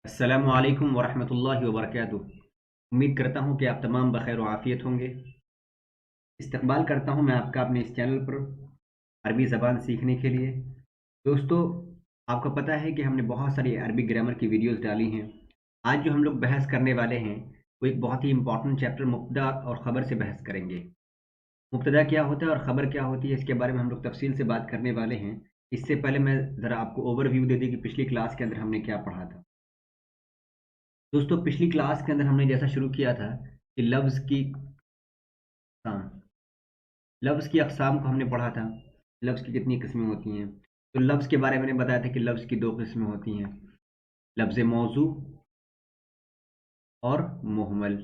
अस्सलामु अलैकुम वरहमतुल्लाहि वबरकातुह। उम्मीद करता हूँ कि आप तमाम बखैर व आफियत होंगे। इस्तकबाल करता हूँ मैं आपका अपने इस चैनल पर अरबी ज़बान सीखने के लिए। दोस्तों, आपको पता है कि हमने बहुत सारी अरबी ग्रामर की वीडियोस डाली हैं। आज जो हम लोग बहस करने वाले हैं वो एक बहुत ही इंपॉर्टेंट चैप्टर मुब्तदा और ख़बर से बहस करेंगे। मुब्तदा क्या होता है और ख़बर क्या होती है, इसके बारे में हम लोग तफसील से बात करने वाले हैं। इससे पहले मैं ज़रा आपको ओवरव्यू दे दी कि पिछली क्लास के अंदर हमने क्या पढ़ा था। दोस्तों, पिछली क्लास के अंदर हमने जैसा शुरू किया था कि हाँ, लफ्ज़ की अक़साम को हमने पढ़ा था। लफ्ज़ की कितनी किस्में होती हैं। तो लफ्ज़ के बारे में मैंने बताया था कि लफ्ज़ की दो किस्में होती हैं, लफ्ज़ मौजू और मुहमल।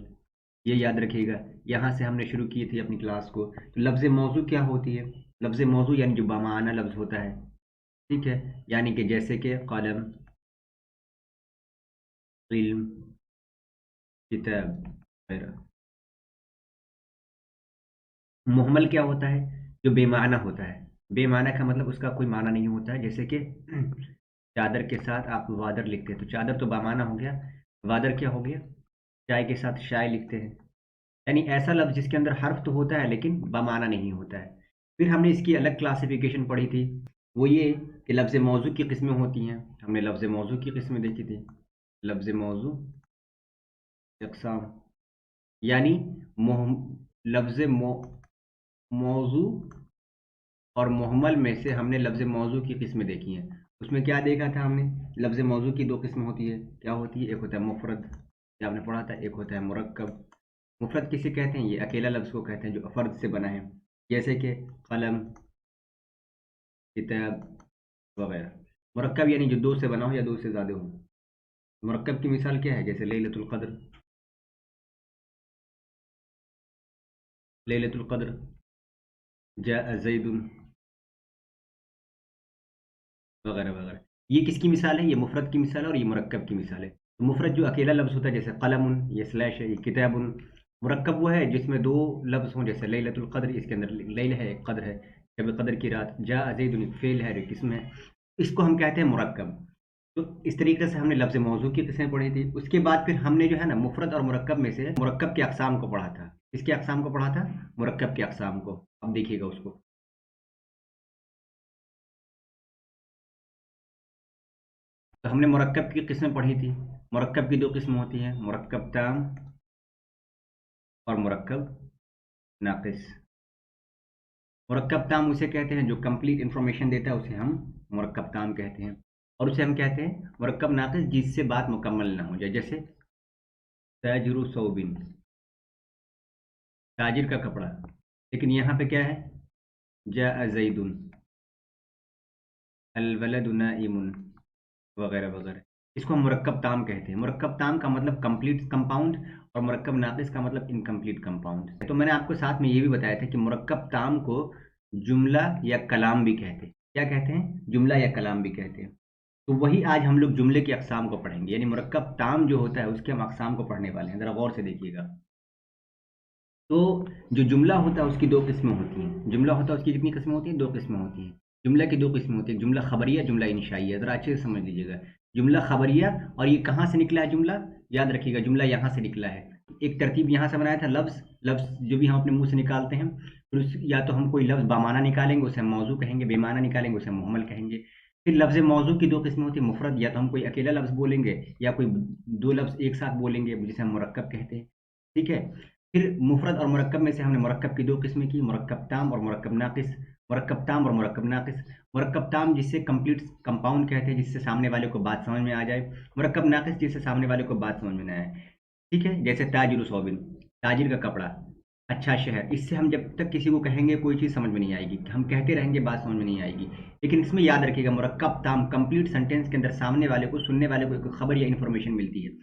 ये याद रखिएगा। यहाँ से हमने शुरू की थी अपनी क्लास को। तो लफ्ज़ मौजू क्या होती है? लफ्ज़ मौजू यानी जो बामाना लफ्ज़ होता है, ठीक है, यानी कि जैसे कि कलम, इल्म, किताब वगैरह। मुहम्मल क्या होता है? जो बेमाना होता है। बेमाना का मतलब उसका कोई माना नहीं होता है, जैसे कि चादर के साथ आप वादर लिखते हैं तो चादर तो बामाना हो गया। वादर क्या हो गया? चाय के साथ शाय लिखते हैं। यानी ऐसा लफ्ज़ जिसके अंदर हर्फ तो होता है लेकिन बामाना नहीं होता है। फिर हमने इसकी अलग क्लासिफिकेशन पढ़ी थी, वो ये कि लफ्ज़ मौजू की किस्में होती हैं। हमने लफ्ज़ मौजू की किस्में देखी थी। लफ्ज़ मौजू की अक़साम यानी लफ्ज़ मौजू और मुहम्मल में से हमने लफ्ज़ मौजू की किस्में देखी हैं। उसमें क्या देखा था हमने? लफ्ज़ मौजू की दो किस्में होती है। क्या होती है? एक होता है मुफ़रद, ये आपने पढ़ा था। एक होता है मुरक्कब। मुफ़रद किसे कहते हैं? ये अकेला लफ्ज़ को कहते हैं जो फ़र्द से बना है, जैसे कि कलम, किताब वगैरह। मुरक्कब यानी जो दो से बना हो या दो से ज़्यादा हो। मुरक्कब की मिसाल क्या है? जैसे लैलतुल क़द्र, लैलतुल क़द्र, जाअ ज़ैदुन वगैरह वगैरह। ये किसकी मिसाल है? ये मुफ़रद की मिसाल है और ये मुरक्कब की मिसाल है। तो मुफ़रद जो अकेला लफ्ज़ होता है जैसे कलमुन, ये स्लैश है, ये किताबुन। मुरक्कब वो है जिसमें दो लफ्ज़ हों, जैसे लैलतुल क़द्र, इसके अंदर लैल है, एक क़द्र है, शब क़द्र की रात। जाअ ज़ैदुन एक फ़ेल है, एक इसम है, इसको हम कहते हैं मुरक्कब। तो इस तरीके से हमने लफ्ज़ मौजू की किस्में पढ़ी थी। उसके बाद फिर हमने जो है ना मुफ़रद और मुरक्कब में से मुरक्कब के अक़साम को पढ़ा था। किसके अक़साम को पढ़ा था? मुरक्कब के अक़साम को। अब देखिएगा उसको। तो हमने मुरक्कब की किस्में पढ़ी थी। मुरक्कब की दो किस्में होती हैं, मुरक्कब ताम और मुरक्कब नाक़िस। मुरक्कब ताम उसे कहते हैं जो कंप्लीट इंफॉर्मेशन देता है, उसे हम मुरक्कब ताम कहते हैं। और उसे हम कहते हैं मुरक्कब नाक़िस जिससे बात मुकम्मल ना हो जाए, जैसे ताजिरु सौबिन, ताजिर का कपड़ा। लेकिन यहाँ पे क्या है? जाअ ज़ैदुन, अल वलदु नाइमुन वगैरह वगैरह। इसको हम मुरक्कब ताम कहते हैं। मुरक्कब ताम का मतलब कंप्लीट कंपाउंड और मुरक्कब नाक़िस का मतलब इनकम्प्लीट कंपाउंड। तो मैंने आपको साथ में ये भी बताया था कि मुरक्कब ताम को जुमला या कलाम भी कहते हैं। क्या कहते हैं? जुमला या कलाम भी कहते हैं। तो वही आज हम लोग जुमले की अक़साम को पढ़ेंगे, यानी मुरक्कब ताम जो होता है उसके हम अक़साम को पढ़ने वाले हैं। ज़रा गौर से देखिएगा। तो जो जुमला होता है उसकी दो किस्में होती हैं। जुमला होता है उसकी कितनी किस्में होती हैं? दो किस्में होती हैं। जुमला की दो किस्में होती हैं, जुमला खबरिया, जुमला इंशाइया। ज़रा अच्छे से समझ लीजिएगा। जुमला खबरिया, और ये कहाँ से निकला है जुमला? याद रखिएगा, जुमला यहाँ से निकला है। एक तरतीब यहाँ से बनाया था, लफ्ज़ लफ्ज़ जो भी हम अपने मुंह से निकालते हैं, फिर या तो हम कोई लफ्ज़ बामाना निकालेंगे उसे हम मौजू कहेंगे, बेमाना निकालेंगे उसे हम मुहम्मल कहेंगे। फिर लफ्ज़ मौजू की दो किस्में होती हैं, मुफरद, या तो हम कोई अकेला लफ्ज़ बोलेंगे या कोई दो लफ्ज़ एक साथ बोलेंगे जिसे हम मुरक्कब कहते हैं, ठीक है। फिर मुफरद और मुरक्कब में से हमने मुरक्कब की दो किस्में की, मुरक्कब ताम और मुरक्कब नाक़िस। मुरक्कब ताम और मुरक्कब नाक़िस। मुरक्कब ताम जिससे कंप्लीट कंपाउंड कहते हैं, जिससे सामने वाले को बात समझ में आ जाए। मुरक्कब नाक़िस जिससे सामने वाले को बात समझ में ना आए, ठीक है। जैसे ताजिरु सौबिन, ताजिर का कपड़ा, अच्छा शहर। इससे हम जब तक किसी को कहेंगे कोई चीज़ समझ में नहीं आएगी, हम कहते रहेंगे बात समझ में नहीं आएगी। लेकिन इसमें याद रखिएगा, मुरक्कब ताम कंप्लीट सेंटेंस के अंदर सामने वाले को, सुनने वाले को एक खबर या इन्फॉर्मेशन मिलती है।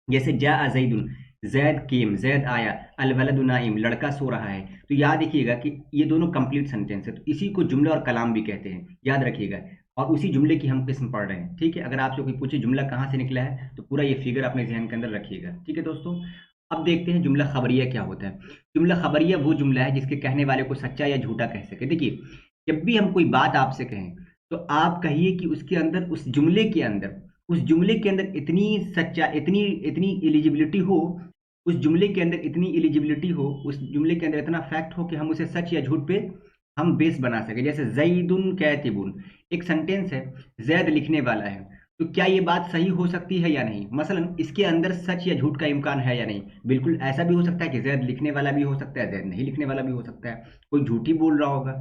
जैसे जा ज़ैदुन, ज़ैद केम, ज़ैद आया, अल वलदु नाइम, लड़का सो रहा है। तो याद रखिएगा कि ये दोनों कंप्लीट सेंटेंस है, तो इसी को जुमला और कलाम भी कहते हैं, याद रखिएगा। और उसी जुमले की हम किस्म पढ़ रहे हैं, ठीक है। अगर आपसे कोई पूछे जुमला कहाँ से निकला है तो पूरा ये फिगर अपने जहन के अंदर रखिएगा, ठीक है दोस्तों। अब देखते हैं जुमला खबरिया क्या होता है। जुमला खबरिया वो जुमला है जिसके कहने वाले को सच्चा या झूठा कह सके। देखिए, जब भी हम कोई बात आपसे कहें तो आप कहिए कि उसके अंदर, उस जुमले के अंदर उस जुमले के अंदर इतनी एलिजिबिलिटी हो, उस जुमले के अंदर इतनी एलिजिबिलिटी हो, उस जुमले के अंदर इतना फैक्ट हो कि हम उसे सच या झूठ पे हम बेस बना सके। जैसे ज़ैदुन कैतिबुन, एक सेंटेंस है, जैद लिखने वाला है, तो क्या ये बात सही हो सकती है या नहीं? मसलन इसके अंदर सच या झूठ का इम्कान है या नहीं? बिल्कुल ऐसा भी हो सकता है कि जैद लिखने वाला भी हो सकता है, जैद नहीं लिखने वाला भी हो सकता है, कोई झूठी बोल रहा होगा।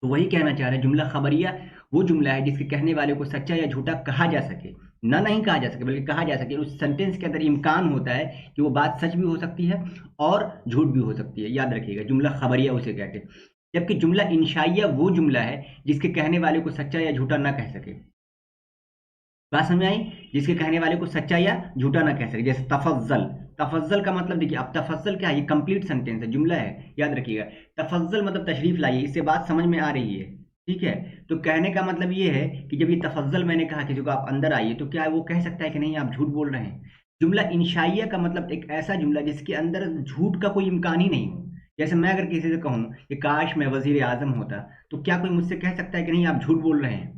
तो वही कहना चाह रहे हैं, जुमला खबरिया वो जुमला है जिसके कहने वाले को सच्चा या झूठा कहा जा सके, ना नहीं कहा जा सके बल्कि कहा जा सके। उस सेंटेंस के अंदर इम्कान होता है कि वो बात सच भी हो सकती है और झूठ भी हो सकती है, याद रखिएगा, जुमला खबरिया उसे कहते हैं। जबकि जुमला इंशाइया वो जुमला है जिसके कहने वाले को सच्चा या झूठा ना कह सके। बात समझ में आई? जिसके कहने वाले को सच्चा या झूठा ना कह सके। जैसे तफज्जल, तफज्जल का मतलब देखिए, अब तफज्जल क्या है? ये कंप्लीट सेंटेंस है, जुमला है, याद रखिएगा। तफज्जल मतलब तशरीफ लाइए, इससे बात समझ में आ रही है, ठीक है? तो कहने का मतलब ये है कि जब ये तफज्जल मैंने कहा किसी को आप अंदर आइए, तो क्या वो कह सकता है कि नहीं आप झूठ बोल रहे हैं? जुमला इंशाइया का मतलब एक ऐसा जुमला जिसके अंदर झूठ का कोई इम्कान ही नहीं हो। जैसे मैं अगर किसी से कहूँ कि काश मैं वजीर आजम होता, तो क्या कोई मुझसे कह सकता है कि नहीं आप झूठ बोल रहे हैं?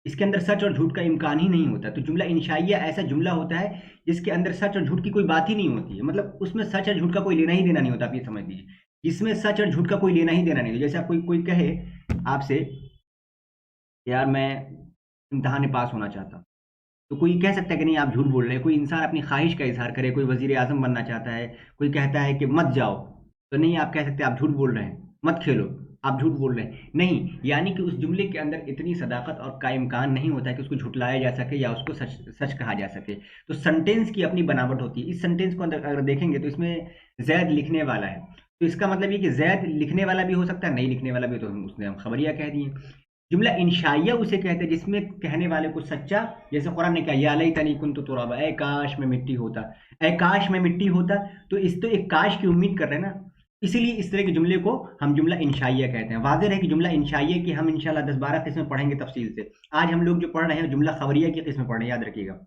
इसके अंदर सच और झूठ का इम्कान ही नहीं होता। तो जुमला इंशाइया ऐसा जुमला होता है जिसके अंदर सच और झूठ की कोई बात ही नहीं होती है, मतलब उसमें सच और झूठ का कोई लेना ही देना नहीं होता। आप ये समझ लीजिए, जिसमें सच और झूठ का कोई लेना ही देना नहीं होता। जैसे आप कोई कहे आपसे, यार मैं इम्तहान में पास होना चाहता हूँ, तो कोई कह सकता है कि नहीं आप झूठ बोल रहे हैं। कोई इंसान अपनी ख्वाहिश का इजहार करे, कोई वजीर आजम बनना चाहता है, कोई कहता है कि मत जाओ, तो नहीं आप कह सकते आप झूठ बोल रहे हैं। मत खेलो, आप झूठ बोल रहे हैं, नहीं। यानी कि उस जुमले के अंदर इतनी सदाकत और का इम्कान नहीं होता है कि उसको झुटलाया जा सके या उसको सच सच कहा जा सके। तो सेंटेंस की अपनी बनावट होती है। इस सेंटेंस को अंदर अगर देखेंगे तो इसमें जैद लिखने वाला है, तो इसका मतलब ये कि जैद लिखने वाला भी हो सकता है, नहीं लिखने वाला भी, तो उसने हम खबरिया कह दिए। जुमला इंशाइया उसे कहते हैं जिसमें कहने वाले को सच्चा, जैसे कुरान ने कहा या लैतनी कुन्तु तुराबा, ऐ काश में मिट्टी होता, ऐ काश में मिट्टी होता, तो इस तो एक काश की उम्मीद कर रहे हैं ना, इसीलिए इस तरह के जुमले को हम जुमला इंशाइया कहते हैं। वाज़ेह है कि जुमला इंशाइया की हम इंशाल्लाह 10-12 किस्में पढ़ेंगे तफसील से। आज हम लोग जो पढ़ रहे हैं जुमला खबरिया की किस्में पढ़ रहे हैं, याद रखिएगा।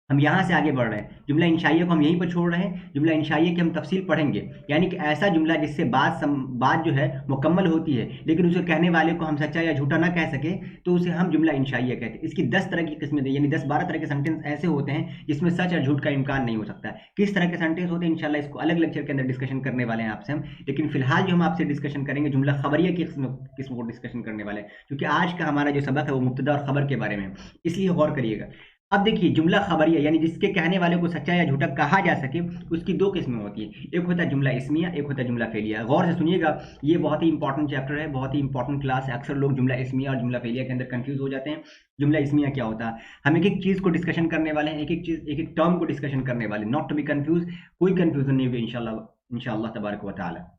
हम यहाँ से आगे बढ़ रहे हैं, जुमला इंशाइया को हम यहीं पर छोड़ रहे हैं, जुमला इंशाइया की हम तफसील पढ़ेंगे। यानी कि ऐसा जुमला जिससे बात जो है मुकम्मल होती है, लेकिन उसे कहने वाले को हम सच्चा या झूठा ना कह सके, तो उसे हम जुमला इंशाइया कहते हैं। इसकी 10 तरह की किस्में, यानी 10-12 तरह के सेंटेंस ऐसे होते हैं जिसमें सच और झूठ का इम्कान नहीं हो सकता। किस तरह के सेंटेंस होते हैं इंशाल्लाह इसको अलग लेक्चर के अंदर डिस्कशन करने वाले हैं आपसे हम। लेकिन फिलहाल जो हम आपसे डिस्कशन करेंगे जुमला खबरिया की किस्म को डिस्कशन करने वाले हैं, क्योंकि आज का हमारा जो सबक है वो मुब्तदा और खबर के बारे में, इसलिए गौर करिएगा। अब देखिए, जुमला खबरिया यानी जिसके कहने वाले को सच्चा या झूठा कहा जा सके, उसकी 2 किस्में होती है। एक होता है जुमला इस्मिया, एक होता है जुमला फेलिया। गौर से सुनिएगा, ये बहुत ही इंपॉर्टेंट चैप्टर है, बहुत ही इंपॉर्टेंट क्लास है। अक्सर लोग जुमला इस्मिया और जुमला फेलिया के अंदर कंफ्यूज हो जाते हैं। जुमला इस्मिया क्या होता है? हम एक एक चीज़ को डिस्कशन करने वाले हैं, एक एक चीज़, एक एक टर्म को डिस्कशन करने वाले, नॉट टू बी कंफ्यूज, कोई कंफ्यूजन नहीं होगी इंशाल्लाह तबारक व तआला।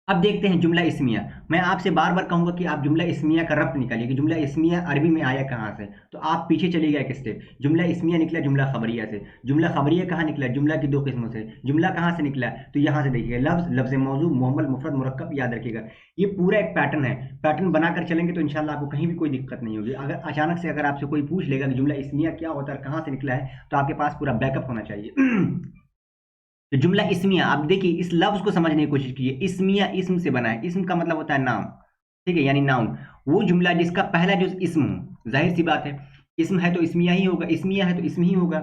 अब देखते हैं जुमला इस्मिया। मैं आपसे बार बार कहूंगा कि आप जुमला इस्मिया का रब्त निकालिए कि जुमला इस्मिया अरबी में आया कहाँ से। तो आप पीछे चलिएगा एक स्टेप। जुमला इस्मिया निकला जुमला खबरिया से। जुमला खबरिया कहाँ निकला? जुमला की 2 किस्मों से। जुमला कहाँ से निकला? तो यहाँ से देखिए, लफ्ज़, लफ्ज़ मौजू, मुहम्मल, मुफरद, मुरक्कब, याद रखिएगा। ये पूरा एक पैटर्न है, पैटर्न बनाकर चलेंगे तो इंशाल्लाह आपको कहीं भी कोई दिक्कत नहीं होगी। अगर अचानक से अगर आपसे कोई पूछ लेगा कि जुमला इस्मिया क्या होता है, कहाँ से निकला है, तो आपके पास पूरा बैकअप होना चाहिए। तो जुमला इस्मिया, आप देखिए इस लफ्ज़ को समझने की कोशिश कीजिए। इस्मिया इस्म से बना है, इस्म का मतलब होता है नाम, ठीक है, यानी नाउन। वो जुमला जिसका पहला जुज़ इस्म हो, जाहिर सी बात है, इस्म है तो इस्मिया ही होगा, इस्मिया है तो इस्म ही होगा,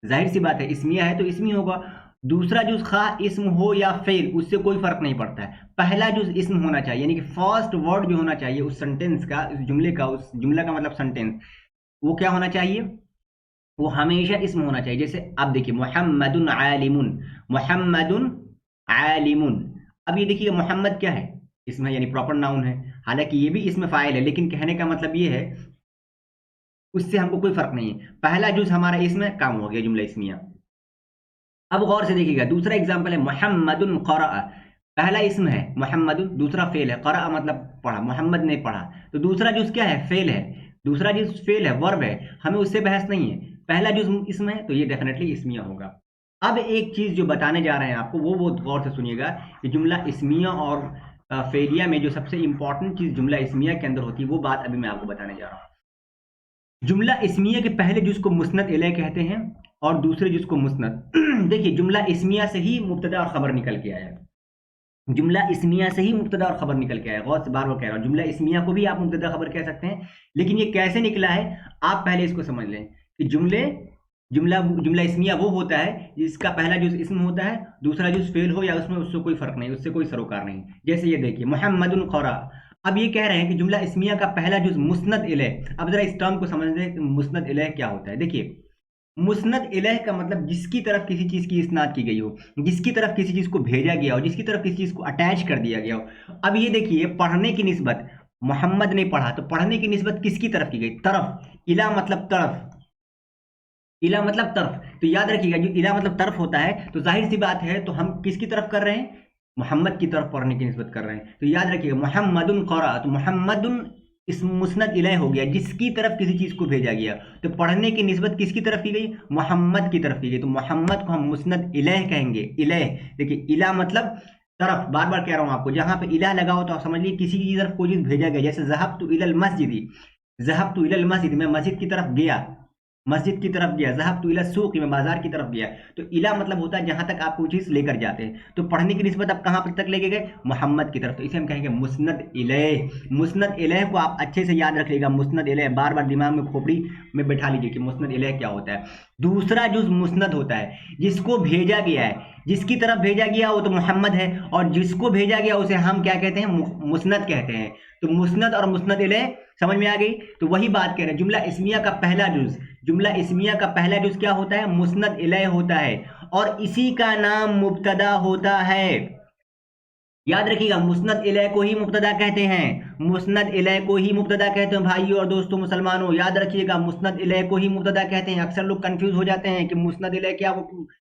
जाहिर सी बात है, इस्मिया है तो इस्म ही होगा। दूसरा जुज़ खा इस्म हो या फेल, उससे कोई फर्क नहीं पड़ता है, पहला जुज़ इस्म होना चाहिए, यानी कि फर्स्ट वर्ड जो होना चाहिए उस सेंटेंस का, उस जुमले का, उस जुमला का मतलब सेंटेंस, वो क्या होना चाहिए? वो हमेशा इस्म होना चाहिए। जैसे आप देखिए, मुहम्मदुन आलिमुन, मुहम्मदुन आलिमुन। अब ये देखिए मोहम्मद क्या है? इसम है, यानी प्रॉपर नाउन है। हालांकि ये भी इसमें फाइल है, लेकिन कहने का मतलब ये है उससे हमको कोई फर्क नहीं है। पहला जुज हमारा इसमें काम हो गया, जुमला इस्मिया। अब गौर से देखिएगा, दूसरा एग्जांपल है मुहम्मदुन क़रअ। पहला इसम है मुहम्मदुन, दूसरा फेल है, क़रअ मतलब पढ़ा, मोहम्मद ने पढ़ा, तो दूसरा जुज क्या है? फेल है। दूसरा जुज फेल है, वर्ब है, हमें उससे बहस नहीं है। पहला जुज इसम है, तो ये डेफिनेटली इस्मिया होगा। अब एक चीज जो बताने जा रहे हैं आपको, वो बहुत गौर से सुनिएगा कि जुमला इस्मिया और फेलिया में जो सबसे इंपॉर्टेंट चीज जुमला इस्मिया के अंदर होती है, वो बात अभी मैं आपको बताने जा रहा हूँ। जुमला इस्मिया के पहले जुज को मुस्नद इलैह कहते हैं और दूसरे जुज को मुस्नद। देखिए, जुमला इस्मिया से ही मुब्तदा और खबर निकल के आया है। जुमला इसमिया से ही मुब्तदा और खबर निकल के आया, गौर से बार बार कह रहा हूँ, जुमला इसमिया को भी आप मुब्तदा खबर कह सकते हैं, लेकिन ये कैसे निकला है आप पहले इसको समझ लें कि जुमला इसमिया वो होता है जिसका पहला जुज इसम होता है, दूसरा जुज फेल हो या उसमें उससे कोई फर्क नहीं, उससे कोई सरोकार नहीं। जैसे ये देखिए मुहम्मदुन क़रा, अब ये कह रहे हैं कि जुमला इसमिया का पहला जुज मुस्नद इलैह। अब जरा इस टर्म को समझ लें कि मुस्नद इलैह क्या होता है। देखिए मुस्नद इलैह का मतलब जिसकी तरफ किसी चीज की इस्नाद की गई हो, जिसकी तरफ किसी चीज को भेजा गया हो, जिसकी तरफ किसी चीज को अटैच कर दिया गया हो। अब ये देखिए पढ़ने की निस्बत, मोहम्मद ने पढ़ा तो पढ़ने की निस्बत किसकी तरफ की गई, तरफ, इला मतलब तरफ, इला मतलब तरफ। तो याद रखिएगा जो इला मतलब तरफ होता है तो जाहिर सी बात है तो हम किसकी तरफ कर रहे हैं, मोहम्मद की तरफ पढ़ने की निस्बत कर रहे हैं। तो याद रखिएगा मुहम्मदुन क़रा, तो मुहम्मदुन इस मुस्नद इलैह हो गया, जिसकी तरफ किसी चीज को भेजा गया। तो पढ़ने की निस्बत किसकी तरफ की गई, मोहम्मद की तरफ की गई, तो मोहम्मद को हम मुस्नद इलैह कहेंगे। इलैह देखिए इला मतलब तरफ, बार बार कह रहा हूं आपको, जहां पे इला लगा हो तो आप समझ लीजिए किसी की तरफ कोई चीज भेजा गया। जैसे ज़हबतु इलल मस्जिद, ज़हबतु इलल मस्जिद, मैं मस्जिद की तरफ गया, मस्जिद की तरफ गया। ज़हबतु इला सूक़, मैं बाजार की तरफ गया। तो इला मतलब होता है जहां तक आप कोई चीज लेकर जाते हैं। तो पढ़ने की निस्बत आप कहां तक लेके गए, मोहम्मद की तरफ, तो इसे हम कहेंगे मुस्नद इलैह। मुस्नद इलैह को आप अच्छे से याद रख लीजिएगा, मुस्नद इलैह बार बार दिमाग में खोपड़ी में बैठा लीजिए कि मुस्नद इलैह क्या होता है। दूसरा जुज मुस्नद होता है जिसको भेजा गया है, जिसकी तरफ भेजा गया वो तो मोहम्मद है, और जिसको भेजा गया उसे हम क्या कहते हैं, मुस्नद कहते हैं। तो मुस्नद और मुस्नद इलैह समझ में आ गई। तो वही बात कह रहे हैं, जुमला इस्मिया का पहला जुज, जुमला इस्मिया का पहला जुज क्या होता है, मुस्नद इलैह होता है, और इसी का नाम मुब्तदा होता है। याद रखिएगा मुस्नद इलैह को ही मुब्तदा कहते हैं, मुस्नद इलैह को ही मुब्तदा कहते हैं भाइयों और दोस्तों मुसलमानों, याद रखिएगा मुस्नद इलैह को ही मुब्तदा कहते हैं। अक्सर लोग कंफ्यूज हो जाते हैं कि मुस्नद इलैह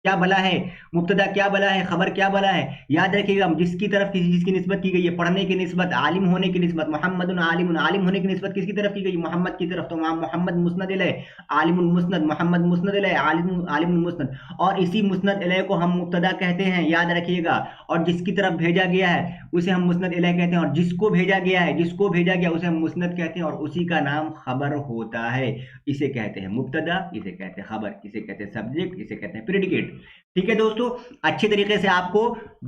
क्या भला है, मुब्तदा क्या भला है, खबर क्या भला है। याद रखिएगा जिसकी तरफ किसी चीज की निस्बत की गई है, पढ़ने की निस्बत, आलिम होने की निस्बत, मोहम्मदुन आलिमुन, आलिम होने की निस्बत किसकी तरफ की गई, मोहम्मद की तरफ, तो मोहम्मद मुस्नद इलैह, आलिमुन मुस्नद, मोहम्मद मुस्नद इलैह, आलिमुन मुस्नद, और इसी मुस्नद इलैह को हम मुब्तदा कहते हैं, याद रखिएगा। और जिसकी तरफ भेजा गया है उसे हम मुस्नद इलैह कहते हैं, और जिसको भेजा गया है, जिसको भेजा गया उसे हम मुस्नद कहते हैं, और उसी का नाम खबर होता है। इसे कहते हैं मुब्तदा, इसे कहते हैं खबर, इसे कहते हैं सब्जेक्ट, इसे कहते हैं प्रेडिकेट। ठीक है दोस्तों, अच्छे तरीके से आपको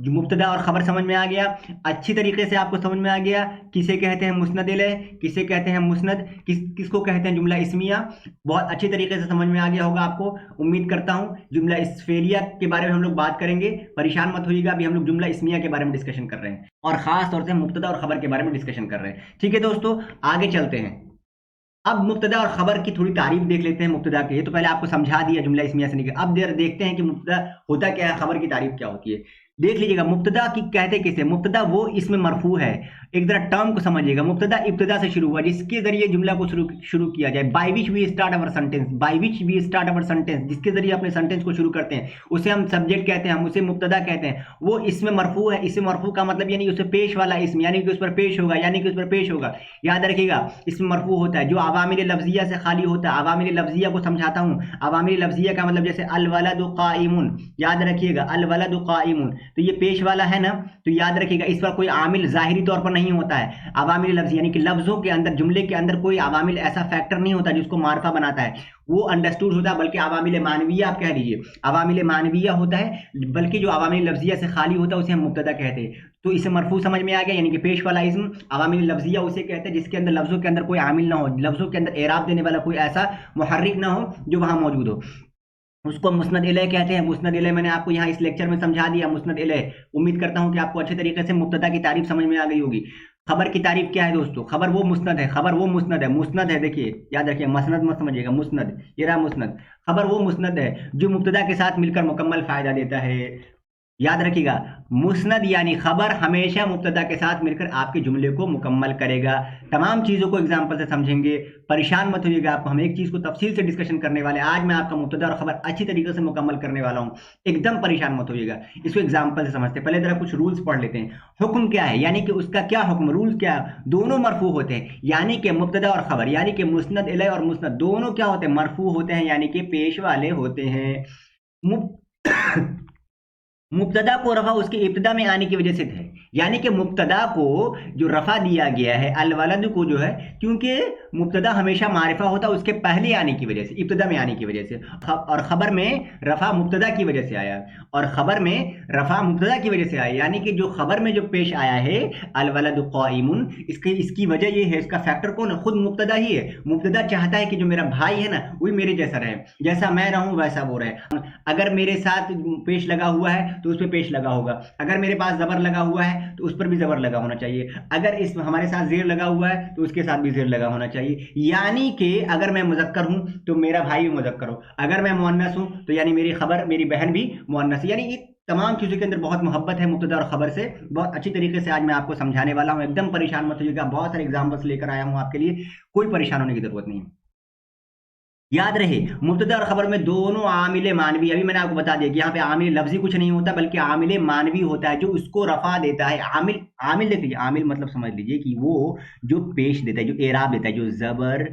मुब्तदा और खबर समझ में आ गया, अच्छी तरीके से आपको समझ में आ गया किसे कहते हैं मुस्नद इलैह, किसे कहते हैं मुस्नद, किसको कहते हैं जुमला इस्मिया। बहुत अच्छी तरीके से समझ में आ गया होगा आपको, उम्मीद करता हूं। जुमला इस्फेलिया के बारे में हम लोग बात करेंगे, परेशान मत होइएगा, अभी हम लोग जुमला इस्मिया के बारे में डिस्कशन कर रहे हैं, और खास तौर से मुब्तदा और खबर के बारे में डिस्कशन कर रहे हैं। ठीक है दोस्तों, आगे चलते हैं। अब मुब्तदा और खबर की थोड़ी तारीफ देख लेते हैं मुब्तदा की। ये तो पहले आपको समझा दिया जुमला इस्मिया से निकल, अब देखते हैं कि मुब्तदा होता क्या है, खबर की तारीफ क्या होती है। देख लीजिएगा मुब्तदा की कहते किसे, मुब्तदा वो इसमें मरफू है। एक जरा टर्म को समझिएगा, मुब्तदा इब्तिदा से शुरू हुआ जिसके जरिए जुमला को शुरू किया जाए, by which we start our sentence, by which we start our sentence, जिसके जरिए अपने सेंटेंस को शुरू करते हैं उसे हम सब्जेक्ट कहते हैं, हम उसे मुब्तदा कहते हैं। वो इसमें मरफू है, इसमें मरफू का मतलब यानी उसे पेश वाला इसम, यानी कि उस पर पेश होगा, यानी कि उस पर पेश होगा। याद रखिएगा इसमें मरफू होता है जो अवामिल लफ्जिया से खाली होता है। अवामिल लफ्जिया को समझाता हूँ, अवामिल लफ्जिया का मतलब जैसे अल वलदु काइमुन, याद रखिएगा अल वलदु काइमुन, तो ये पेश वाला है ना, तो याद रखिएगा इस पर कोई आमिल जाहिरी तौर पर नहीं होता है। अवामिल लफ्ज यानी कि लफ्जों के अंदर, जुमले के अंदर कोई अवामिल ऐसा फैक्टर नहीं होता जिसको मार्फा बनाता है, वो अंडरस्टूड होता है, बल्कि अवामिल मानविया आप कह लीजिए, अवामिल मानविया होता है, बल्कि जो अवामिल लफ्जिया से खाली होता है उसे हम मुब्तदा कहते हैं। तो इसे मरफू समझ में आ गया, यानी कि पेश वाला इस्म। अवामिल लफ्जिया उसे कहते हैं जिसके अंदर लफ्जों के अंदर कोई आमिल ना हो, लफ्जों के अंदर एराब देने वाला कोई ऐसा मुहर्रिक ना हो जो वहां मौजूद हो, उसको मुस्नद इलैह कहते हैं। मुस्नद इलैह मैंने आपको यहाँ इस लेक्चर में समझा दिया, मुस्नद इलैह। उम्मीद करता हूँ कि आपको अच्छे तरीके से मुब्तदा की तारीफ समझ में आ गई होगी। खबर की तारीफ क्या है दोस्तों, खबर वो मुस्नद है, खबर वो मुस्नद है, मुस्नद है, देखिए याद रखिए मसनद मत समझिएगा, मुस्नद, ये रहा मुस्नद। खबर वो मुस्नद है जो मुब्तदा के साथ मिलकर मुकम्मल फायदा देता है। याद रखिएगा मुस्नद यानी खबर हमेशा मुब्तदा के साथ मिलकर आपके जुमले को मुकम्मल करेगा। तमाम चीज़ों को एग्जाम्पल से समझेंगे, परेशान मत होइएगा, आपको हम एक चीज़ को तफसील से डिस्कशन करने वाले। आज मैं आपका मुब्तदा और खबर अच्छी तरीके से मुकम्मल करने वाला हूँ, एकदम परेशान मत होइएगा। इसको एग्जाम्पल से समझते हैं, पहले जरा कुछ रूल्स पढ़ लेते हैं। हुक्म क्या है, यानी कि उसका क्या हुक्म, रूल्स क्या है। दोनों मरफू होते हैं, यानी कि मुब्तदा और खबर, यानी कि मुस्नद इलैह और मुस्नद दोनों क्या होते हैं, मरफू होते हैं, यानी कि पेश वाले होते हैं। मुब्तदा को रफा उसके इब्तिदा में आने की वजह से है, यानी कि मुब्तदा को जो रफा दिया गया है अलवलद को जो है, क्योंकि मुब्तदा हमेशा मारिफा होता है उसके पहले आने की वजह से, इब्तदा में आने की वजह से, और खबर में रफा मुब्तदा की वजह से आया, और खबर में रफा मुब्तदा की वजह से आया, यानी कि जो खबर में जो पेश आया है अलवलद क़ाइमुन, इसकी वजह ये है, इसका फैक्टर कौन है, खुद मुब्तदा ही है। मुब्तदा चाहता है कि जो मेरा भाई है ना वही मेरे जैसा रहे, जैसा मैं रहूं वैसा वो रहे। अगर मेरे साथ पेश लगा हुआ है तो उस पर पेश लगा होगा, अगर मेरे पास जबर लगा हुआ है तो उस पर भी जबर लगा होना चाहिए, अगर इस हमारे साथ जेर लगा हुआ है तो उसके साथ भी जेर लगा होना चाहिए। यानी कि अगर मैं मुज़क्कर हूं तो मेरा भाई भी मुज़क्कर हो, अगर मैं मुअन्नस हूं तो यानी मेरी खबर मेरी बहन भी मुअन्नस, यानी ये तमाम चीज़ों के अंदर बहुत मोहब्बत है मुब्तदा और खबर से। बहुत अच्छी तरीके से आज मैं आपको समझाने वाला हूं, एकदम परेशान मत होइएगा, बहुत सारे एग्जाम्पल्स लेकर आया हूं आपके लिए, कोई परेशान होने की जरूरत नहीं है। याद रहे मुब्तदा और खबर में दोनों आमिल मानवी, अभी मैंने आपको बता दिया कि यहाँ पे आमिल लफ्जी कुछ नहीं होता बल्कि आमिल मानवी होता है जो उसको रफा देता है। आमिल आमिल देख लीजिए, आमिल मतलब समझ लीजिए कि वो जो पेश देता है, जो एराब देता है, जो जबर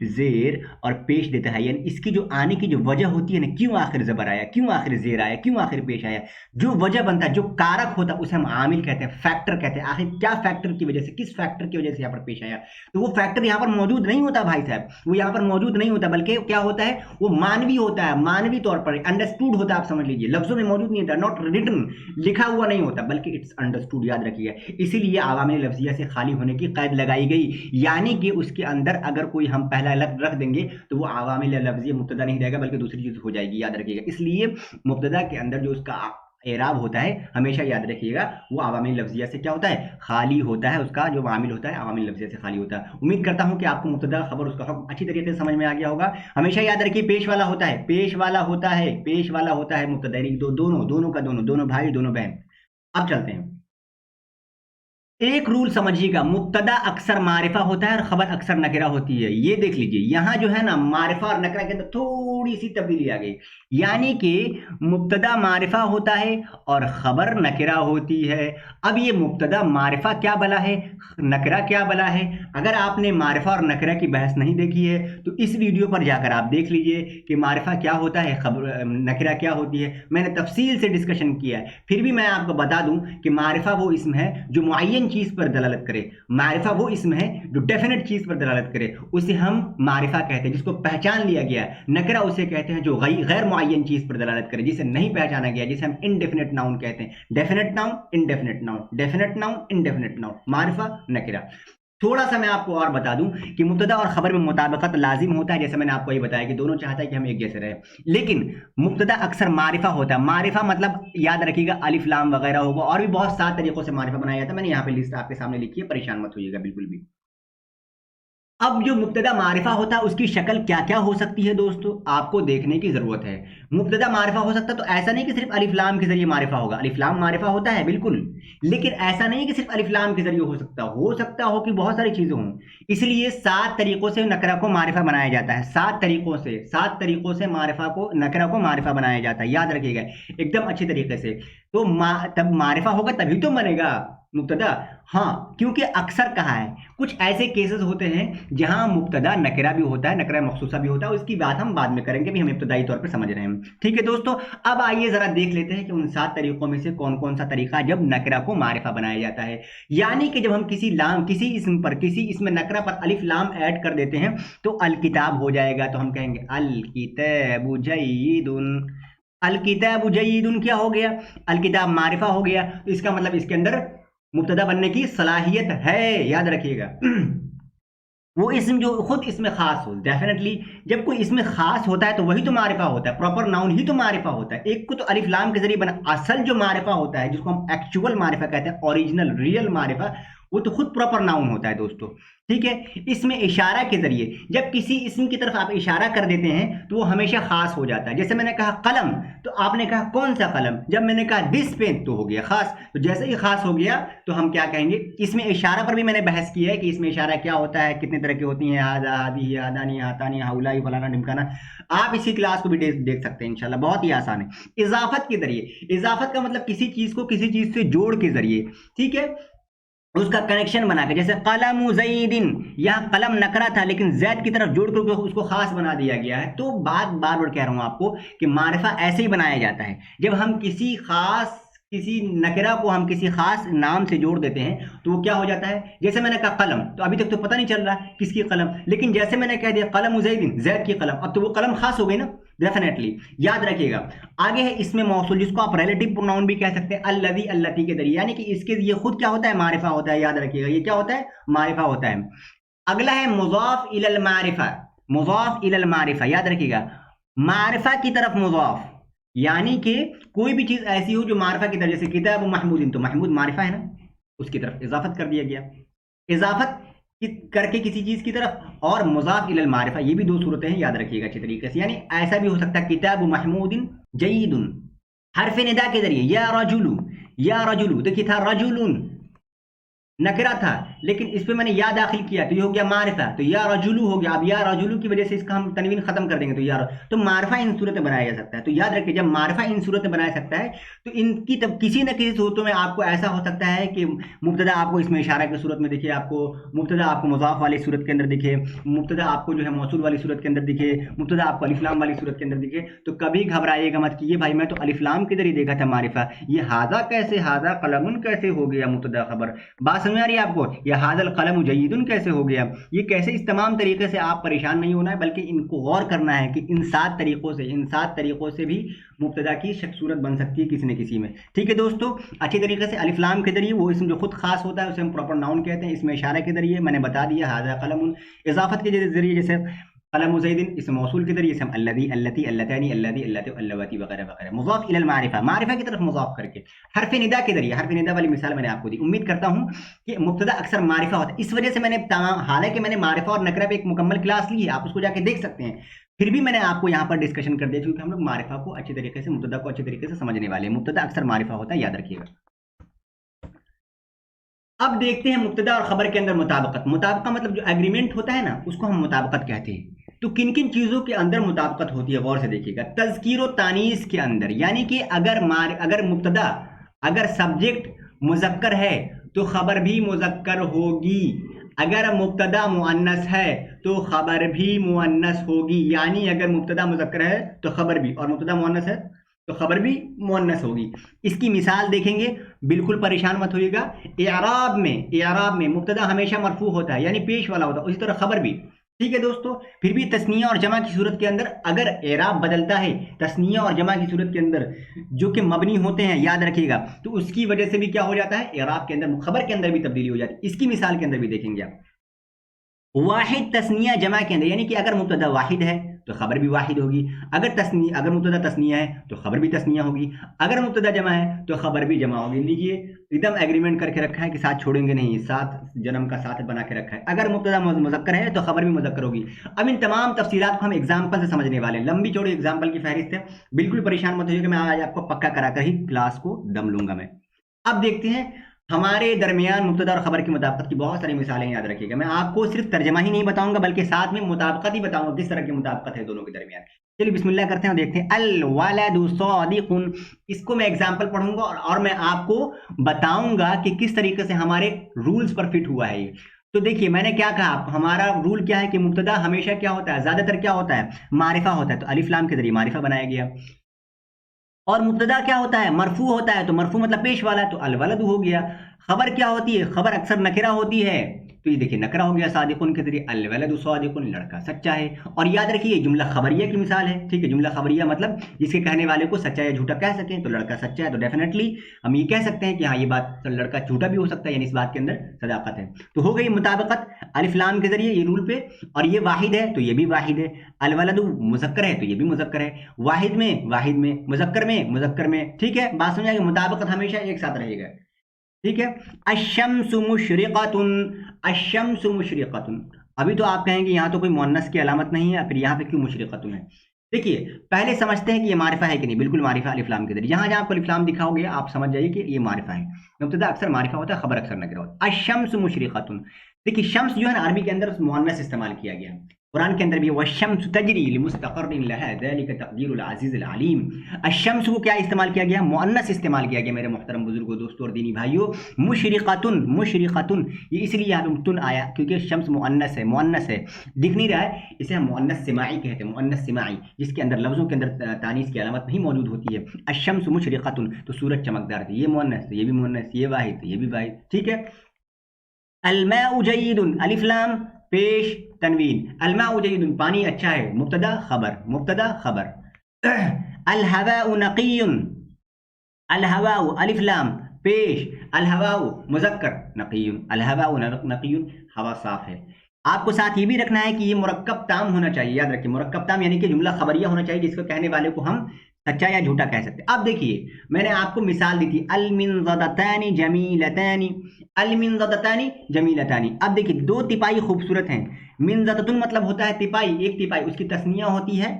जेर और पेश देता है, यानी इसकी जो आने की जो वजह होती है ना, क्यों आखिर जबर आया, क्यों आखिर जेर आया, क्यों आखिर पेश आया, जो वजह बनता है, जो कारक होता है उसे हम आमिल कहते हैं, फैक्टर कहते हैं। आखिर क्या फैक्टर की वजह से, किस फैक्टर की वजह से यहाँ पर पेश आया, तो वो फैक्टर यहाँ पर मौजूद नहीं होता भाई साहब, वो यहाँ पर मौजूद नहीं होता, बल्कि क्या होता है, वो मानवी होता है, मानवी तौर पर अंडरस्टूड होता है, आप समझ लीजिए, लफ्जों में मौजूद नहीं होता, नॉट रिटन, लिखा हुआ नहीं होता, बल्कि इट्स अंडरस्टूड, याद रखिए। इसीलिए आवामिल लफ्जिया से खाली होने की कैद लगाई गई, यानी कि उसके अंदर अगर कोई हम पहला लफ्ज रख देंगे तो वो आवामिल लफ्जिया मुब्तदा नहीं रहेगा बल्कि दूसरी चीज हो जाएगी, याद रखिएगा। इसलिए मुब्तदा के अंदर जो उसका एराब होता है हमेशा याद रखिएगा वो आवामिल लफ्जिया से क्या होता है, खाली होता है, उसका जो आमिल होता है आवामिल लफ्जिया से खाली होता है। उम्मीद करता हूं कि आपको मुब्तदा खबर उसका हुक्म अच्छी तरीके से समझ में आ गया होगा। हमेशा याद रखिए पेश वाला होता है, पेश वाला होता है, पेश वाला होता है मुब्तदा, यानी दोनों का दोनों भाई दोनों बहन। अब चलते हैं, एक रूल समझिएगा, मुब्तदा अक्सर मारिफा होता है और खबर अक्सर नकरा होती है। ये देख लीजिए यहां जो है ना मारिफा और नकरा के अंदर थोड़ी सी तब्दीली आ गई, यानी कि मुब्तदा मारिफा होता है और खबर नकरा होती है। अब ये मुब्तदा मारिफा क्या बला है, नकरा क्या बला है, अगर आपने मारिफा और नकरा की बहस नहीं देखी है तो इस वीडियो पर जाकर आप देख लीजिए कि मारिफा क्या होता है, खबर नकरा क्या होती है, मैंने तफसील से डिस्कशन किया है। फिर भी मैं आपको बता दूं कि मारिफा वो इसम है जो मुअय्यन चीज पर दलालत करे, मारिफा वो इसम है जो डेफिनेट चीज पर दलालत करे, उसे हम मारिफा कहते हैं, जिसको पहचान लिया गया। नकरा उसे कहते हैं जो गैर मुअय्यन चीज पर दलालत करे, जिसे नहीं पहचाना गया, जिसे हम इनडेफिनेट नाउन कहते हैं। Definite noun, indefinite noun, definite noun, indefinite noun, मारिफा नकरा। थोड़ा सा मैं आपको और बता दूं कि मुब्तदा और खबर में मुताबिकत लाजिम होता है, जैसे मैंने आपको ये बताया कि दोनों चाहता है कि हम एक जैसे रहे, लेकिन मुब्तदा अक्सर मारिफा होता है। मारिफा मतलब याद रखिएगा अलिफ लाम वगैरह होगा, और भी बहुत सात तरीकों से मारिफा बनाया जाता है, मैंने यहाँ पे लिस्ट आपके सामने लिखी है, परेशान मत होइएगा बिल्कुल भी। अब जो मुब्तदा मारिफा होता है उसकी शक्ल क्या क्या हो सकती है दोस्तों, आपको देखने की जरूरत है। मुब्तदा मारिफा हो सकता है तो ऐसा नहीं कि सिर्फ अलिफ लाम के जरिए मारिफा होगा, अलिफ लाम मारिफा होता है बिल्कुल, लेकिन ऐसा नहीं कि सिर्फ अलिफ लाम के जरिए हो सकता हो कि बहुत सारी चीजें हों। इसलिए सात तरीकों से नकरा को मारिफा बनाया जाता है, सात तरीकों से मारिफा को नकरा को मारिफा बनाया जाता है, याद रखिएगा एकदम अच्छी तरीके से। तो तब मारिफा होगा तभी तो बनेगा मुब्तदा। हाँ, क्योंकि अक्सर कहा है कुछ ऐसे केसेस होते हैं जहां मुब्तदा नकरा भी होता है, नकरा मखसूसा भी होता है, उसकी बात हम बाद में करेंगे, भी हम इब्तदाई तौर पर समझ रहे हैं। ठीक है दोस्तों, अब आइए जरा देख लेते हैं कि उन सात तरीकों में से कौन कौन सा तरीका जब नकरा को मारिफा बनाया जाता है। यानी कि जब हम किसी इसम नकरा पर अलिफ लाम ऐड कर देते हैं तो अल किताब हो जाएगा, तो हम कहेंगे अल किताबु जयीदुन। अल किताबु जयीदुन क्या हो गया, अल किताब मारिफा हो गया, तो इसका मतलब इसके अंदर मुब्तदा बनने की सलाहियत है, याद रखिएगा। वो इसम जो खुद इसमें खास हो, डेफिनेटली जब कोई इसमें खास होता है तो वही तो मारिफा होता है, प्रॉपर नाउन ही तो मारिफा होता है। एक को तो अलिफ लाम के जरिए बना, असल जो मारिफा होता है जिसको हम एक्चुअल मारिफा कहते हैं, ओरिजिनल रियल मारिफा, वो तो खुद प्रॉपर नाउन होता है दोस्तों। ठीक है, इसमें इशारा के जरिए जब किसी इसम की तरफ आप इशारा कर देते हैं तो वो हमेशा खास हो जाता है। जैसे मैंने कहा कलम, तो आपने कहा कौन सा कलम, जब मैंने कहा दिस पेन तो हो गया खास। तो जैसे ही खास हो गया तो हम क्या कहेंगे, इसमें इशारा पर भी मैंने बहस की है कि इसमें इशारा क्या होता है, कितने तरह की होती हैं, हादा हादी हादानी हातानी हाउलाई फलाना ढिमकाना, आप इसी क्लास को भी देख सकते हैं इंशाल्लाह, बहुत ही आसान है। इजाफत के जरिए, इजाफत का मतलब किसी चीज को किसी चीज से जोड़ के जरिए, ठीक है, उसका कनेक्शन बना के, जैसे कलम ज़ैदिन, यहाँ कलम नकरा था लेकिन जैद की तरफ जोड़ कर उसको खास बना दिया गया है। तो बार बार कह रहा हूं आपको कि मारिफा ऐसे ही बनाया जाता है, जब हम किसी खास کسی نکرہ کو ہم کسی خاص نام سے جوڑ دیتے ہیں تو وہ کیا ہو جاتا ہے؟ جیسے میں نے کہا قلم، تو ابھی تک تو پتہ نہیں چل رہا کس کی قلم، لیکن جیسے میں نے کہہ دیا قلم زید، زید کی قلم، اب تو وہ قلم خاص ہو گئی نا، ڈیفینیٹلی یاد رکھیے گا۔ آگے ہے اسم موصول، جس کو آپ ریلیٹو پروناؤن بھی کہہ سکتے ہیں، الذی اللتی کے ذریعے، یعنی کہ اس کے یہ خود کیا ہوتا ہے؟ معرفہ ہوتا ہے، یاد رکھیے گا یہ کیا ہوتا ہے؟ معرفہ ہوتا ہے۔ اگلا ہے مضاف الی المعرفہ، مضاف الی المعرفہ، یاد رکھیے گا معرفہ کی طرف مضاف، یعنی کہ کوئی بھی چیز ایسی ہو جو معرفہ کی طرف، جیسے کتاب محمود، تو محمود معرفہ ہے نا، اس کی طرف اضافت کر دیا گیا، اضافت کر کے کسی چیز کی طرف، اور مضاف الی المعرفہ، یہ بھی دو صورتیں ہیں، یاد رکھیے گا اچھی طریقے سے۔ یعنی ایسا بھی ہو سکتا ہے کتاب محمود جید، حرف ندا کے ذریعے، یا رجل، یا رجل، دیکھیے تھا رجل نکرہ تھا، لیکن اس پہ میں نے یا داخل کیا تو یہ ہو گیا معرفہ، تو یا رجلو ہو گیا۔ اب یا رجلو کی وجہ سے اس کا ہم تنوین ختم کر دیں گے، تو یا تو معرفہ ان صورت میں بنایا جا سکتا ہے۔ تو یاد رکھیے جب معرفہ ان صورت میں بنایا سکتا ہے تو ان کی کسی نہ کسی صورتوں میں آپ کو ایسا ہو سکتا ہے کہ مبتدا آپ کو اس میں اشارہ کی صورت میں دکھے، آپ کو مبتدا آپ کو مضاف والی صورت کے اندر دکھے، مبتدا آپ کو جو ہے موصول والی صورت کے اندر دکھے، مبتدا آپ کو الف لام والی صورت کے اندر دکھے، تو کبھی گھبرائیے گا مت کہ یہ بھائی میں تو الف لام کے ذریعے دیکھا تھا معرفہ، یہ ھذا کیسے، ھذا قلم کیسے ہو گیا مبتدا خبر؟ بات سمجھ آ رہی ہے آپ کو؟ ھذا القلم جید کیسے ہو گیا؟ یہ کیسے؟ اس تمام طریقے سے آپ پریشان نہیں ہونا ہے، بلکہ ان کو غور کرنا ہے کہ ان 7 طریقوں سے بھی مبتدا کی صورت بن سکتی ہے کسی نہ کسی میں۔ ٹھیک ہے دوستو، اچھی طریقے سے الف لام کے ذریعے وہ اسم جو خود خاص ہوتا ہے اسے ہم پراپر ناؤن کہتے ہیں، اس میں اشارہ کے ذریعے میں نے بتا دیا ھذا قلم، اضافت کے ذریعے جیسے قلم زید، اس موصول کے ذریعے سے ہم الذی، اللتی، اللتین، اللذی، اللتی، اللواتی وغیرہ وغیرہ۔ مضاف الی المعرفہ، معرفہ کی طرف مضاف کر کے، حرف ندا کے ذریعے، حرف ندا والی مثال میں نے آپ کو دی، امید کرتا ہوں کہ مبتدا اکثر معرفہ ہوتا ہے، اس وجہ سے میں نے تمام، حالانکہ میں نے معرفہ اور نکرہ پہ ایک مکمل کلاس لی ہے، آپ اس کو جا کے دیکھ سکتے ہیں، پھر بھی میں نے آپ کو یہاں پر ڈسکشن کر دیا، کیونکہ ہم لوگ معرفہ کو اچھی طریقے سے، مبتدا کو اچھی طریقے سے سمجھنے والے ہیں۔ مبتدا اکثر معرفہ ہوتا ہے، یاد رکھیے گا۔ اب دیکھتے ہیں مبتدا اور خبر کے اندر مطابقت۔ مطابقت مطلب جو ایگریمنٹ ہوتا ہے نا، اس کو ہم مطابقت کہتے ہیں۔ تو کن کن چیزوں کے اندر مطابقت ہوتی ہے غور سے دیکھیے گا۔ تذکیر و تانیث کے اندر، یعنی کہ اگر مبتدا، اگر سبجیکٹ مذکر ہے تو خبر بھی مذکر ہوگی، اگر مبتدا مؤنث ہے تو خبر بھی مؤنث ہوگی، یعنی اگر مبتدا مذکر ہے تو خبر بھی، اور مبتدا مؤنث ہے تو خبر بھی مؤنث ہوگی۔ اس کی مثال دیکھیں گے، بالکل پریشان مت ہوئیے گا۔ اعراب میں مبتدا ہمیشہ مرفوع ہوتا ہے، یعنی پیش والا ہوتا ہے، اسی طرح خبر بھی۔ ٹھیک ہے دوستو، پھر بھی تثنیہ اور جمع کی صورت کے اندر اگر اعراب بدلتا ہے، تثنیہ اور جمع کی صورت کے اندر جو کہ مبنی ہوتے ہیں، یاد رکھیے گا، تو اس کی وجہ سے بھی کیا ہو جاتا ہے؟ اعراب کے اندر، خبر کے اندر بھی تبدیلی ہو جاتی ہے۔ اس کی مثال کے اندر بھی دیکھیں گے آپ، واحد تثنیہ جمع کے اندر، یعنی کہ اگر مبتدا واحد ہے تو خبر بھی واحد ہوگی، اگر مبتدا تثنیہ ہے تو خبر بھی تثنیہ ہوگی، اگر مبتدا جمع ہے تو خبر بھی جمع ہوگی۔ لیجیے ایک دم ایگریمنٹ کر کے رکھا ہے کہ ساتھ چھوڑیں گے نہیں، ساتھ جنم کا ساتھ بنا کے رکھا ہے۔ اگر مبتدا مذکر ہے تو خبر بھی مذکر ہوگی۔ اب ان تمام تفصیلات کو ہم ایگزامپل سے سمجھنے والے ہیں، لمبی چوڑی ایگزامپل کی فہرست ہے، بالکل پریشان مت ہوئیے کہ میں آج آپ کو پکا کرا کر ہی کلاس کو دم لوں گا میں۔ اب دیکھتے ہیں ہمارے درمیان مبتدا اور خبر کی مطابقت کی بہت ساری مثالیں، یاد رکھیے گا۔ میں آپ کو صرف ترجمہ ہی نہیں بتاؤں گا بلکہ ساتھ میں مطابقت ہی بتاؤں گا، کس طرح کی مطابقت ہے دونوں کے درمیان۔ چلیے بسم اللہ کرتے ہیں اور دیکھتے ہیں۔ الولد صادق، اس کو میں ایگزامپل پڑھوں گا اور میں آپ کو بتاؤں گا کہ کس طریقے سے ہمارے رولز پر فٹ ہوا ہے یہ۔ تو دیکھیے میں نے کیا کہا آپ کو، ہمارا رول کیا ہے کہ مبتدا ہمیشہ کیا ہوتا ہے؟ زیادہ تر کیا ہوتا ہے؟ معرفہ ہوتا ہے، تو الف لام کے ذریعے معرفہ بنایا گیا۔ اور مبتدا کیا ہوتا ہے؟ مرفوع ہوتا ہے، تو مرفوع مطلب پیش والا، تو الولد ہو گیا۔ خبر کیا ہوتی ہے؟ خبر اکثر نکرہ ہوتی ہے، تو یہ دیکھیے نکرہ ہو گیا صادقن کے ذریعے، الولد صادق، لڑکا سچا ہے۔ اور یاد رکھیے یہ جملہ خبریہ کی مثال ہے، ٹھیک ہے، جملہ خبریہ مطلب جس کے کہنے والے کو سچا یا جھوٹا کہہ سکیں، تو لڑکا سچا ہے، تو ڈیفینیٹلی ہم یہ کہہ سکتے ہیں کہ ہاں یہ بات لڑکا جھوٹا بھی ہو سکتا ہے، یعنی اس بات کے اندر صداقت ہے۔ تو ہو گئی مطابقت الف لام کے ذریعے یہ رول پہ، اور یہ واحد ہے تو یہ بھی واحد ہے، الولد مذکر ہے تو یہ بھی مذکر ہے، واحد میں مذکر میں، ٹھیک ہے، بات سمجھ آئے گی، مطابقت ہمیشہ ایک ساتھ رہے گا، ٹھیک ہے۔ الشمس مشرقۃ، ابھی تو آپ کہیں گے یہاں تو کوئی مؤنث کی علامت نہیں ہے، پھر یہاں پہ کیوں مشرقۃ ہے؟ دیکھیے پہلے سمجھتے ہیں کہ یہ معرفہ ہے کہ نہیں، بالکل معرفہ الف لام کے ذریعے، جہاں جہاں آپ کو الف لام دکھا ہو گیا آپ سمجھ جائیے کہ یہ معرفہ ہے۔ مبتدا اکثر معرفہ ہوتا ہے، خبر اکثر نکرہ ہوتا ہے۔ الشمس مشرقۃ، دیکھیے شمس جو ہے نا عربی کے اندر مؤنث استعمال کیا گیا، قرآن کے اندر بھی والشمس تجری لمستقر لها ذلك تقدیر العزیز العلیم. الشمس کو کیا استعمال کیا گیا؟ مؤنث استعمال کیا گیا میرے محترم بزرگوں، دوستوں اور دینی بھائیوں. مشرقتن، مشرقتن یہ اس لیے یہاں پہ تن آیا کیونکہ شمس مؤنث ہے، مؤنث ہے، دکھ نہیں رہا ہے، اسے ہم مؤنث سماعی کہتے ہیں، مؤنث سماعی جس کے اندر لفظوں کے اندر تانیث کی علامت نہیں موجود ہوتی ہے. الشمس مشرقتن تو سورج چمکدار تھی، یہ مؤنث ہے، یہ بھی مؤنث، یہ واحد، یہ بھی واحد، ٹھیک ہے. الماء جید، الف لام پیش تنوین، الماء جید پانی اچھا ہے، مبتدا خبر، مبتدا خبر. الہواء نقی، الہواء الف لام پیش، الہواء مذکر، نقی، الہواء نقی ہوا صاف ہے. آپ کو ساتھ یہ بھی رکھنا ہے کہ یہ مرکب تام ہونا چاہیے، یاد رکھیے مرکب تام یعنی کہ جملہ خبریہ ہونا چاہیے جس کو کہنے والے کو ہم سچا یا جھوٹا کہہ سکتے. اب دیکھیے میں نے آپ کو مثال دی تھی المنضدتان جمیلتان، المنضدتان جمیلتان. اب دیکھیے دو تپائی خوبصورت ہیں. منضدتن مطلب ہوتا ہے تپائی، ایک تپائی، اس کی تثنیہ ہوتی ہے،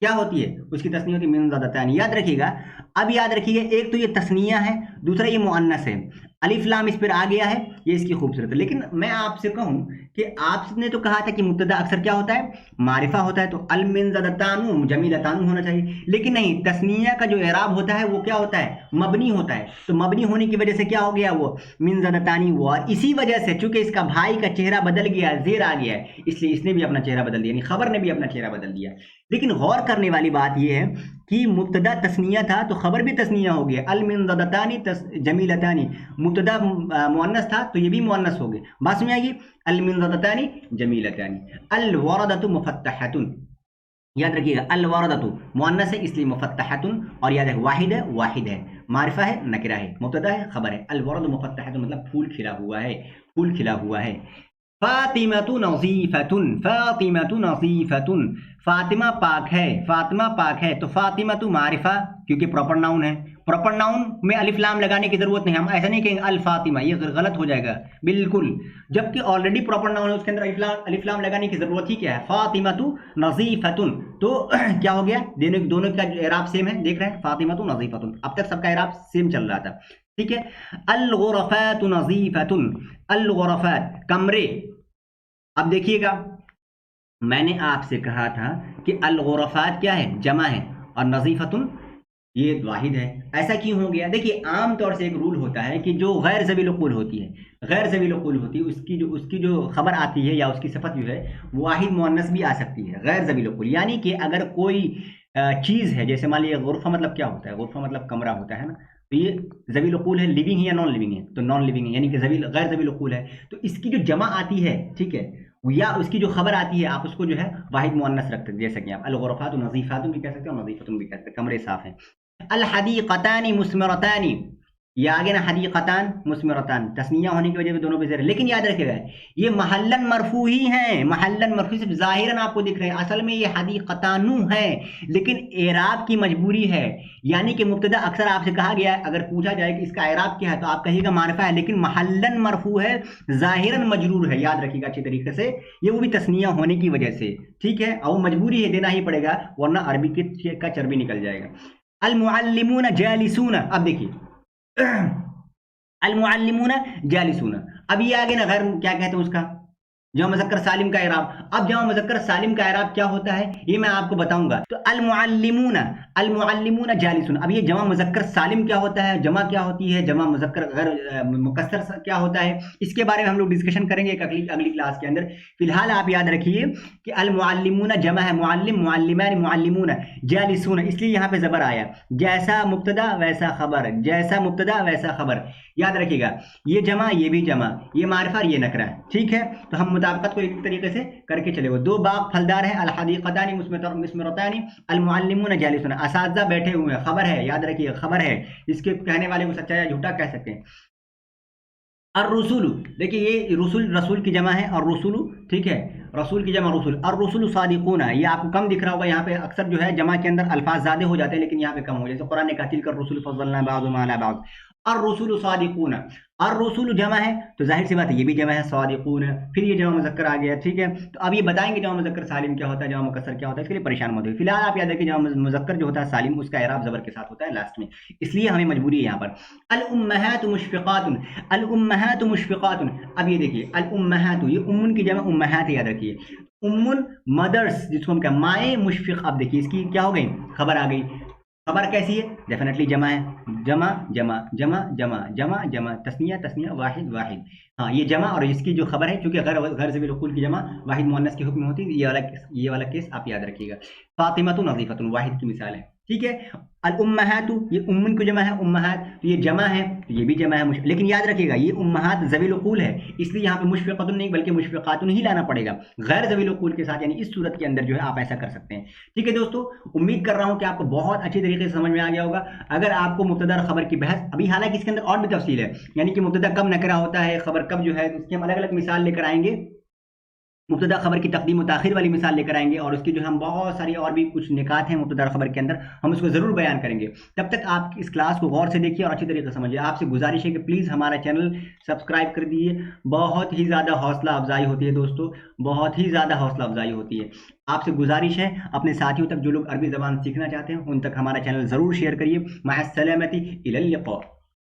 کیا ہوتی ہے اس کی تثنیہ ہوتی ہے منضدتان. یاد رکھیے گا، اب یاد رکھیے گا ایک تو یہ تثنیہ ہے، دوسرا یہ مؤنث ہے، الف لام اس پر آ گیا ہے، یہ اس کی خوبصورت ہے. لیکن میں آپ سے کہوں کہ آپ نے تو کہا تھا کہ مبتدا اکثر کیا ہوتا ہے؟ معرفہ ہوتا ہے، تو المنضدتان جمیلتان ہونا چاہیے. لیکن نہیں، تثنیہ کا جو اعراب ہوتا ہے وہ کیا ہوتا ہے؟ مبنی ہوتا ہے. تو مبنی ہونے کی وجہ سے کیا ہو گیا؟ وہ منضدتان ہوا. اور اسی وجہ سے چونکہ اس کا بھائی کا چہرہ بدل گیا، زیر آ گیا ہے، اس لیے اس نے بھی اپنا چہرہ بدل دیا، یعنی خبر نے بھی اپنا چہرہ بدل دیا. لیکن غور کرنے والی بات یہ ہے کہ مبتدا تثنیہ تھا تو خبر بھی تثنیہ ہو گیا. المنضدتان جمیلتان، مبتدا مؤنث تھا تو یہ بھی مؤنث ہو گئے. بات سمجھ آئے گی؟ المنضدتان جمیلتان. الوردۃ مفتحۃ، یاد رکھیے گا الوردۃ مؤنث ہے اس لیے مفتحۃ، اور یاد ہے واحد ہے، واحد ہے، معرفہ ہے، نکرہ ہے، مبتدا ہے، خبر ہے. الورد مفتحۃ مطلب پھول کھلا ہوا ہے، پھول کھلا ہوا ہے. فاطمۃ نظیفۃ، فاطمۃ نظیفۃ، فاطمہ پاک ہے، فاطمہ پاک ہے. تو فاطمۃ معرفہ کیونکہ پراپر ناؤن ہے، پراپر ناؤن میں الف لام لگانے کی ضرورت نہیں. ہم ایسا نہیں کہیں گے الفاطمہ، یہ غلط ہو جائے گا بالکل، جبکہ آلریڈی پراپر ناؤن ہے اس کے اندر الف لام لگانے کی ضرورت ہی کیا ہے؟ فاطمۃ نظیفۃ. تو کیا ہو گیا؟ دونوں کا اعراب سیم ہے، دیکھ رہے ہیں فاطمۃ نظیفۃ. اب تک سب کا اعراب سیم چل رہا تھا، ٹھیک ہے. الغرفات نظیفۃ، الغرفات کمرے. اب دیکھیے گا میں نے آپ سے کہا تھا کہ الغرفات کیا ہے؟ جمع ہے، اور نظیفۃ یہ واحد ہے. ایسا کیوں ہو گیا؟ دیکھیے عام طور سے ایک رول ہوتا ہے کہ جو غیر ذوی العقول ہوتی ہے، غیر ذوی العقول ہوتی ہے، اس کی جو خبر آتی ہے یا اس کی صفت جو ہے واحد مؤنث بھی آ سکتی ہے، غیر ذوی العقول. یعنی کہ اگر کوئی چیز ہے، جیسے مان لیجیے غرفہ مطلب کیا ہوتا ہے؟ غرفہ مطلب کمرہ ہوتا ہے نا، تو یہ ذوی العقول ہے، لیونگ ہے یا نان لیونگ ہے؟ تو نان لیونگ ہے، یعنی کہ غیر ذوی العقول ہے. تو اس کی جو جمع آتی ہے، ٹھیک ہے، یا اس کی جو خبر آتی ہے آپ اس کو جو ہے واحد مؤنث رکھتے ہیں، جیسا کہ آپ الغرفات نظیفات بھی کہہ سکتے ہیں اور نظیفۃ بھی کہہ سکتے ہیں، کمرے صاف ہیں. الحدیقتان مثمرتان، یہ آگے نا حدیقتان مثمرتان تثنیہ ہونے کی وجہ سے دونوں پہ زیر ہے. لیکن یاد رکھے گا یہ محلن مرفوع ہی ہیں، محلن مرفوع صرف ظاہراً آپ کو دکھ رہے ہیں، اصل میں یہ حدیقتان ہے، لیکن اعراب کی مجبوری ہے. یعنی کہ مبتدا اکثر آپ سے کہا گیا ہے، اگر پوچھا جائے کہ اس کا اعراب کیا ہے تو آپ کہیے گا معرفہ ہے، لیکن محلن مرفوع ہے، ظاہراً مجرور ہے. یاد رکھیے گا اچھی طریقے سے، یہ وہ بھی تثنیہ ہونے کی وجہ سے، ٹھیک ہے، اور مجبوری ہے، دینا ہی پڑے گا ورنہ عربی کا چربی نکل جائے گا. المعلمون جالسون، اب دیکھیے المعلمون جالسون. اب یہ آگے نا غیر کیا کہتے ہیں اس کا؟ جمع مذکر سالم کا اعراب. اب جمع مذکر سالم کا اعراب کیا ہوتا ہے یہ میں آپ کو بتاؤں گا. تو المعلمون، المعلمون جالسون. اب یہ جمع مذکر سالم کیا ہوتا ہے، جمع کیا ہوتی ہے، جمع مذکر غیر مکسر کیا ہوتا ہے، اس کے بارے میں ہم لوگ ڈسکشن کریں گے ایک اگلی کلاس کے اندر. فی الحال آپ یاد رکھیے کہ المعلمون جمع ہے، معلم، معلمان، معلمون، جالسون، اس لیے یہاں پہ زبر آیا، جیسا مبتدا ویسا خبر، جیسا مبتدا ویسا خبر. یاد رکھیے گا یہ جمع، یہ بھی جمع، یہ معرفہ اور یہ نکرہ، ٹھیک ہے. تو ہم مطابقت کو ایک طریقے سے کر کے چلے گئے. دو باغ پھلدار ہیں، الحدیقتان مثمرتان، المعلمون جالسون، اساتذہ بیٹھے ہوئے ہیں، خبر ہے، یاد رکھیے خبر ہے، اس کے کہنے والے کو سچا یا جھوٹا کہہ سکتے ہیں. الرسول، دیکھیے یہ رسول کی جمع ہے، اور رسول، ٹھیک ہے، رسول کی جمع رسول. الرسول صادقون، یہ آپ کو کم دکھ رہا ہوگا، یہاں پہ اکثر جو ہے جمع کے اندر الفاظ زیادہ ہو جاتے ہیں لیکن یہاں پہ کم ہو، جیسے قرآن نے کہا تلک الرسل فضلنا بعضهم علی بعض. अर्रुसुलु सादिकून, अर्रुसुलु जमा है तो जाहिर सी बात है ये भी जमा है, सादिकून फिर ये जमा मुज़क्कर आ गया, ठीक है। तो अब ये बताएंगे जमा मुज़क्कर सालिम क्या होता है, जमा मुकस्सर क्या होता है, इसके लिए परेशान मत होइए। फिलहाल आप याद रखिए जमा मुज़क्कर जो होता है सालिम उसका इराब ज़बर के साथ होता है लास्ट में, इसलिए हमें मजबूरी है यहाँ पर। अल उम्महातु मुशफ़िक़ातुन, अल उम्महातु मुशफ़िक़ातुन। अब ये देखिए अल उम्महातु, ये उम्मुन की जमा उम्महात है, याद रखिए। उम्मुन मदर्स जिसको हम कहते हैं, माए मुशफ़िक़। अब देखिए इसकी क्या हो गई, खबर आ गई। खबर कैसी है, डेफिनेटली जमा है, जमा जमा जमा जमा जमा जमा, तस्निया तस्निया, वाहिद वाहिद। हाँ ये जमा, और इसकी जो खबर है क्योंकि घर से बिल्कुल की जमा वाहिद मुअन्नस के हुक्म में होती है, ये वाला केस आप याद रखिएगा। फातिमतु नज़ीफ़तुन वाहिद की मिसाल है, ठीक है। अल उम्महातु, ये उम्मुन की जमा है उम्महात, तो ये जमा है तो ये भी जमा है, लेकिन याद रखिएगा ये उम्महात ज़वील उक़ूल है, इसलिए यहाँ पे मुशफ़िक़तुन नहीं बल्कि मुशफ़िक़ातुन ही लाना पड़ेगा, गैर ज़वील उक़ूल के साथ, यानी इस सूरत के अंदर जो है आप ऐसा कर सकते हैं, ठीक है दोस्तों। उम्मीद कर रहा हूँ कि आपको बहुत अच्छी तरीके से समझ में आ गया होगा। अगर आपको मुब्तदा और खबर की बहस, अभी हालांकि इसके अंदर और भी तफसील है, यानी कि मुब्तदा कब नकरा होता है, खबर कब जो है, इसकी हम अलग अलग मिसाल लेकर आएंगे, मुब्तदा खबर की तक़दीम और ताख़ीर वाली मिसाल लेकर आएंगे, और उसकी जो हम बहुत सारी और भी कुछ निकात हैं मुब्तदा खबर के अंदर, हम उसको ज़रूर बयान करेंगे। तब तक आप इस क्लास को गौर से देखिए और अच्छी तरीके से समझिए। आपसे गुजारिश है कि प्लीज़ हमारा चैनल सब्सक्राइब कर दीजिए, बहुत ही ज़्यादा हौसला अफजाई होती है दोस्तों, बहुत ही ज़्यादा हौसला अफजाई होती है। आपसे गुजारिश है अपने साथियों तक जो लोग अरबी ज़बान सीखना चाहते हैं उन तक हमारा चैनल ज़रूर शेयर करिए। मअस्सलामती इलल लिक़ा।